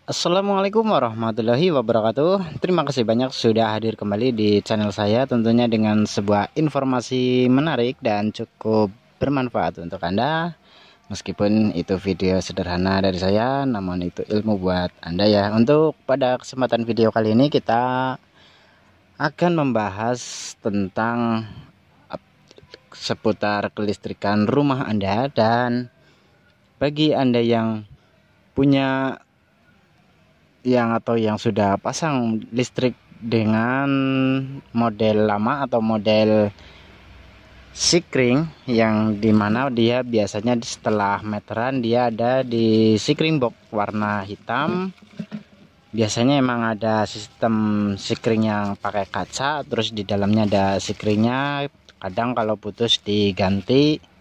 Assalamualaikum warahmatullahi wabarakatuh. Terima kasih banyak sudah hadir kembali di channel saya, tentunya dengan sebuah informasi menarik dan cukup bermanfaat untuk Anda. Meskipun itu video sederhana dari saya, namun itu ilmu buat Anda ya. Untuk pada kesempatan video kali ini kita akan membahas tentang seputar kelistrikan rumah Anda. Dan bagi Anda yang punya yang sudah pasang listrik dengan model lama atau model sikring, yang dimana dia biasanya setelah meteran dia ada di sikring box warna hitam. Biasanya emang ada sistem sikring yang pakai kaca, terus di dalamnya ada sikringnya. Kadang kalau putus diganti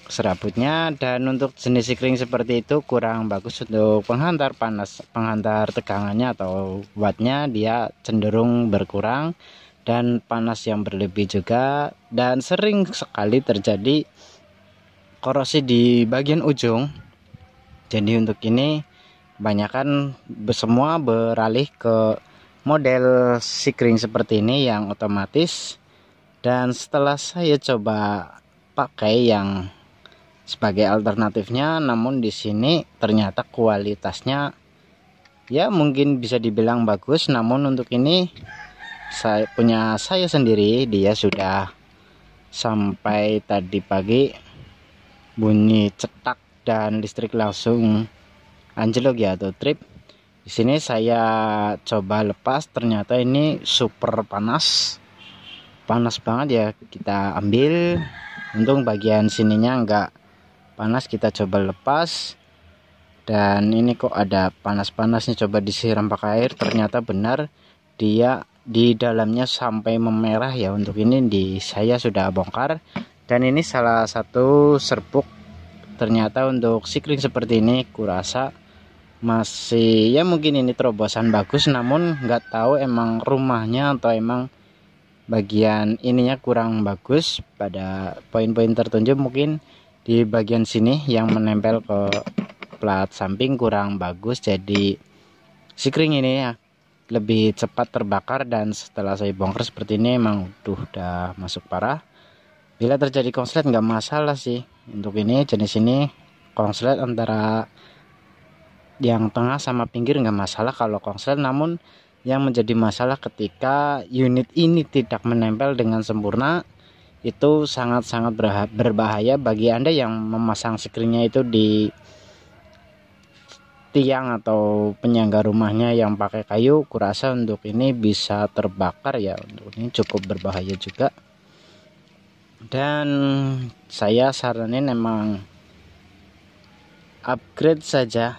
serabutnya, dan untuk jenis sikring seperti itu kurang bagus untuk penghantar panas, penghantar tegangannya atau wattnya dia cenderung berkurang dan panas yang berlebih juga, dan sering sekali terjadi korosi di bagian ujung. Jadi untuk ini kebanyakan semua beralih ke model sikring seperti ini yang otomatis, dan setelah saya coba pakai yang sebagai alternatifnya, namun di sini ternyata kualitasnya ya mungkin bisa dibilang bagus. Namun untuk ini saya sendiri, dia sudah sampai tadi pagi bunyi cetak dan listrik langsung anjlok ya, atau trip. Di sini saya coba lepas, ternyata ini super panas banget ya. Kita ambil, untung bagian sininya enggak panas. Kita coba lepas, dan ini kok ada panas-panasnya. Coba disiram pakai air, ternyata benar dia di dalamnya sampai memerah ya. Untuk ini saya sudah bongkar, dan ini salah satu serbuk. Ternyata untuk sikring seperti ini kurasa masih ya, mungkin ini terobosan bagus, namun nggak tahu emang rumahnya atau emang bagian ininya kurang bagus. Pada poin-poin tertentu mungkin di bagian sini yang menempel ke plat samping kurang bagus, jadi sikring ini ya lebih cepat terbakar. Dan setelah saya bongkar seperti ini emang udah masuk parah. Bila terjadi konslet nggak masalah sih. Untuk ini jenis ini konslet antara yang tengah sama pinggir nggak masalah kalau konslet, namun yang menjadi masalah ketika unit ini tidak menempel dengan sempurna. Itu sangat-sangat berbahaya bagi Anda yang memasang sikringnya itu di tiang atau penyangga rumahnya yang pakai kayu. Kurasa untuk ini bisa terbakar ya. Untuk ini cukup berbahaya juga, dan saya saranin emang upgrade saja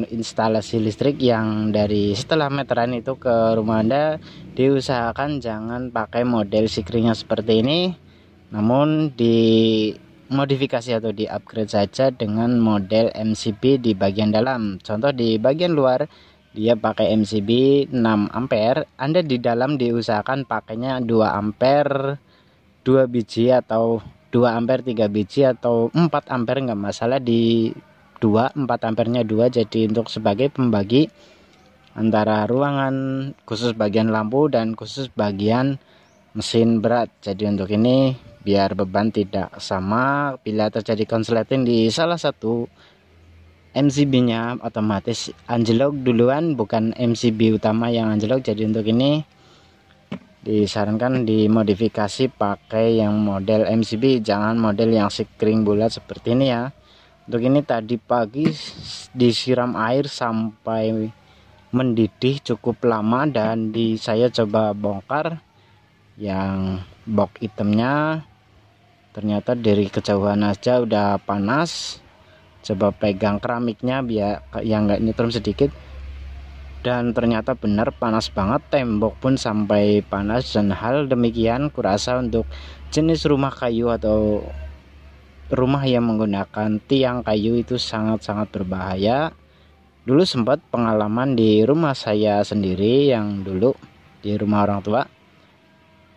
instalasi listrik yang dari setelah meteran itu ke rumah Anda. Diusahakan jangan pakai model sikringnya seperti ini, namun dimodifikasi atau di upgrade saja dengan model MCB di bagian dalam. Contoh di bagian luar dia pakai MCB 6 ampere, Anda di dalam diusahakan pakainya 2 ampere 2 biji, atau 2 ampere 3 biji, atau 4 ampere nggak masalah. Di 4 ampernya 2, jadi untuk sebagai pembagi antara ruangan, khusus bagian lampu dan khusus bagian mesin berat. Jadi untuk ini biar beban tidak sama, bila terjadi konsleting di salah satu MCB-nya otomatis anjlok duluan, bukan MCB utama yang anjlok. Jadi untuk ini disarankan dimodifikasi pakai yang model MCB, jangan model yang sikring bulat seperti ini ya. Untuk ini tadi pagi disiram air sampai mendidih cukup lama, dan saya coba bongkar yang box hitamnya. Ternyata dari kejauhan aja udah panas. Coba pegang keramiknya biar yang nggak nyetrum sedikit, dan ternyata benar panas banget. Tembok pun sampai panas, dan hal demikian kurasa untuk jenis rumah kayu atau rumah yang menggunakan tiang kayu itu sangat-sangat berbahaya. Dulu sempat pengalaman di rumah saya sendiri, yang dulu di rumah orang tua,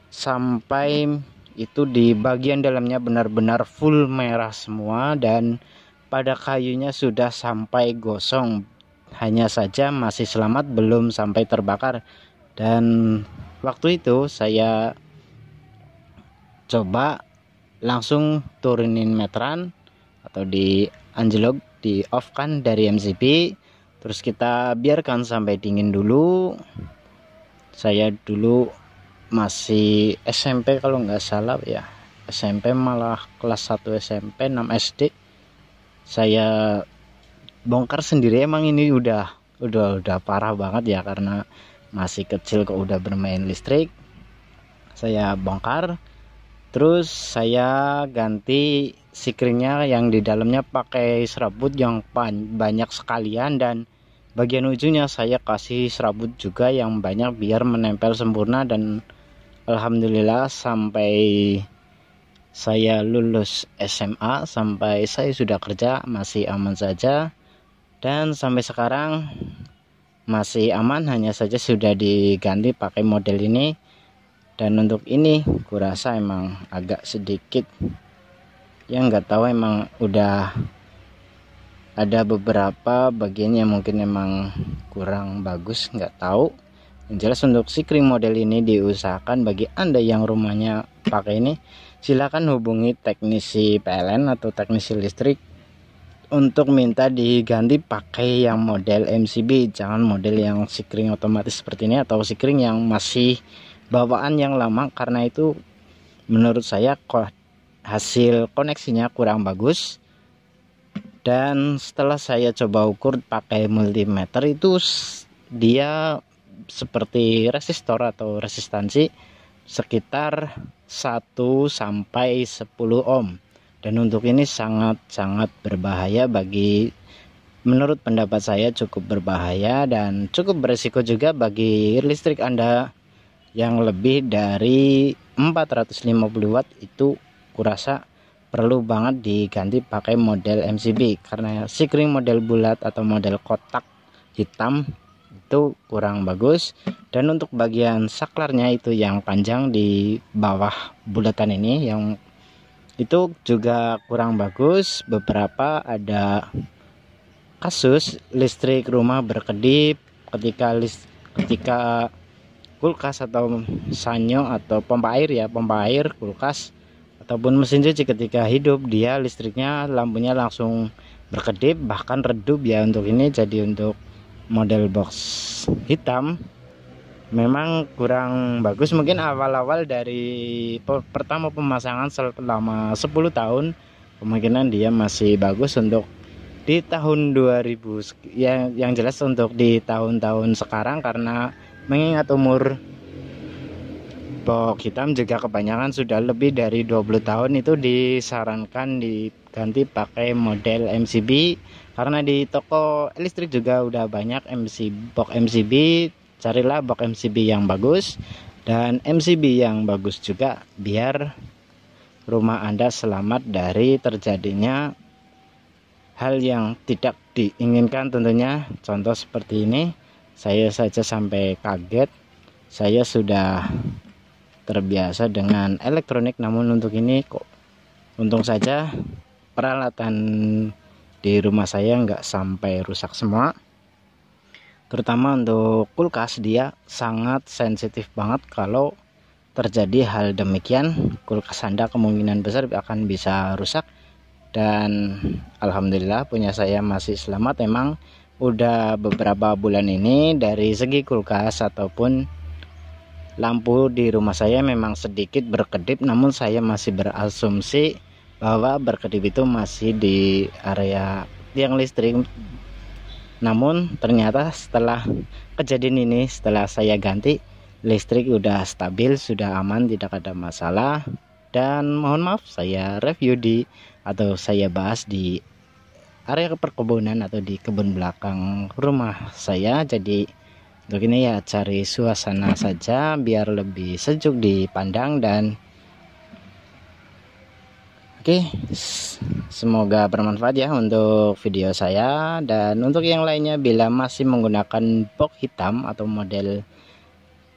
sampai itu di bagian dalamnya benar-benar full merah semua, dan pada kayunya sudah sampai gosong. hanya saja masih selamat, belum sampai terbakar. Dan waktu itu saya coba langsung turunin meteran atau di anjlok, di off kan dari MCB, terus kita biarkan sampai dingin dulu. Saya dulu masih SMP kalau nggak salah ya, SMP, malah kelas 1 SMP, 6 SD saya bongkar sendiri. Emang ini udah parah banget ya, karena masih kecil kok udah bermain listrik. Saya bongkar, terus saya ganti sikringnya yang di dalamnya pakai serabut yang banyak sekalian, dan bagian ujungnya saya kasih serabut juga yang banyak biar menempel sempurna. Dan alhamdulillah sampai saya lulus SMA, sampai saya sudah kerja, masih aman saja. Dan sampai sekarang masih aman, hanya saja sudah diganti pakai model ini. Dan untuk ini kurasa emang agak sedikit ya, nggak tahu, emang udah ada beberapa bagian yang mungkin emang kurang bagus, nggak tahu. Yang jelas untuk sikring model ini diusahakan bagi Anda yang rumahnya pakai ini, silakan hubungi teknisi PLN atau teknisi listrik untuk minta diganti pakai yang model MCB. Jangan model yang sikring otomatis seperti ini atau sikring yang masih bawaan yang lama, karena itu menurut saya hasil koneksinya kurang bagus. Dan setelah saya coba ukur pakai multimeter, itu dia seperti resistor atau resistansi sekitar 1 sampai 10 ohm. Dan untuk ini sangat berbahaya, menurut pendapat saya cukup berbahaya dan cukup beresiko juga bagi listrik Anda yang lebih dari 450 watt. Itu kurasa perlu banget diganti pakai model MCB, karena sikring model bulat atau model kotak hitam itu kurang bagus. Dan untuk bagian saklarnya itu yang panjang di bawah bulatan ini, yang itu juga kurang bagus. Beberapa ada kasus listrik rumah berkedip ketika kulkas atau sanyo atau pompa air, kulkas ataupun mesin cuci ketika hidup, dia listriknya, lampunya langsung berkedip, bahkan redup ya. Untuk ini jadi untuk model box hitam memang kurang bagus. Mungkin awal-awal dari pertama pemasangan selama 10 tahun kemungkinan dia masih bagus. Untuk di tahun 2000 yang jelas untuk di tahun-tahun sekarang, karena mengingat umur box hitam juga kebanyakan sudah lebih dari 20 tahun, itu disarankan diganti pakai model MCB. Karena di toko listrik juga udah banyak box MCB. Carilah box MCB yang bagus dan MCB yang bagus juga, biar rumah Anda selamat dari terjadinya hal yang tidak diinginkan tentunya. Contoh seperti ini, saya saja sampai kaget. Saya sudah terbiasa dengan elektronik, namun untuk ini kok untung saja peralatan di rumah saya nggak sampai rusak semua. Terutama untuk kulkas, dia sangat sensitif banget. Kalau terjadi hal demikian, kulkas Anda kemungkinan besar akan bisa rusak. Dan alhamdulillah punya saya masih selamat. Emang udah beberapa bulan ini dari segi kulkas ataupun lampu di rumah saya memang sedikit berkedip, namun saya masih berasumsi bahwa berkedip itu masih di area tiang listrik. Namun ternyata setelah kejadian ini, setelah saya ganti, listrik udah stabil, sudah aman, tidak ada masalah. Dan mohon maaf, saya review atau saya bahas di area perkebunan atau di kebun belakang rumah saya. Jadi untuk ini ya cari suasana saja biar lebih sejuk dipandang. Dan oke, semoga bermanfaat ya untuk video saya. Dan untuk yang lainnya, bila masih menggunakan box hitam atau model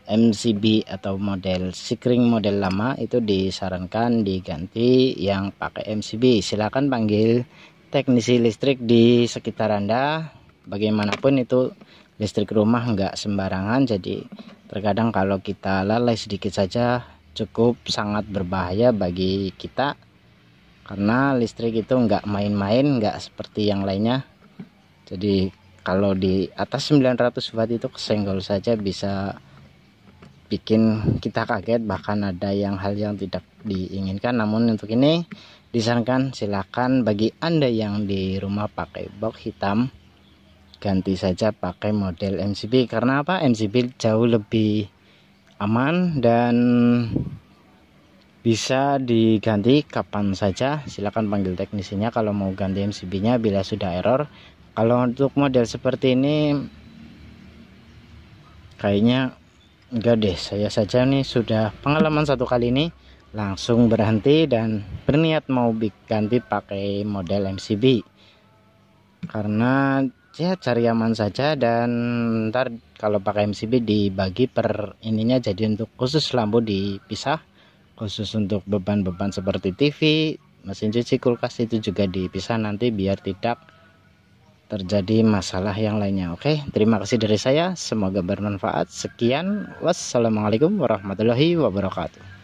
MCB atau model sikring model lama, itu disarankan diganti yang pakai MCB. Silakan panggil teknisi listrik di sekitar Anda bagaimanapun itu listrik rumah nggak sembarangan, jadi terkadang kalau kita lalai sedikit saja cukup sangat berbahaya bagi kita, karena listrik itu nggak main-main, nggak seperti yang lainnya. Jadi kalau di atas 900 watt itu kesenggol saja bisa bikin kita kaget, bahkan ada hal yang tidak diinginkan. Namun untuk ini disarankan silakan bagi Anda yang di rumah pakai box hitam, ganti saja pakai model MCB. Karena apa? MCB jauh lebih aman dan bisa diganti kapan saja. Silakan panggil teknisinya kalau mau ganti MCB nya bila sudah error. Kalau untuk model seperti ini kayaknya enggak deh, saya saja nih sudah pengalaman satu kali ini langsung berhenti dan berniat mau ganti pakai model MCB, karena ya cari aman saja. Dan ntar kalau pakai MCB dibagi per ininya, jadi untuk khusus lampu dipisah, khusus untuk beban-beban seperti TV, mesin cuci, kulkas itu juga dipisah nanti biar tidak terjadi masalah yang lainnya. Oke, terima kasih dari saya, semoga bermanfaat. Sekian, wassalamualaikum warahmatullahi wabarakatuh.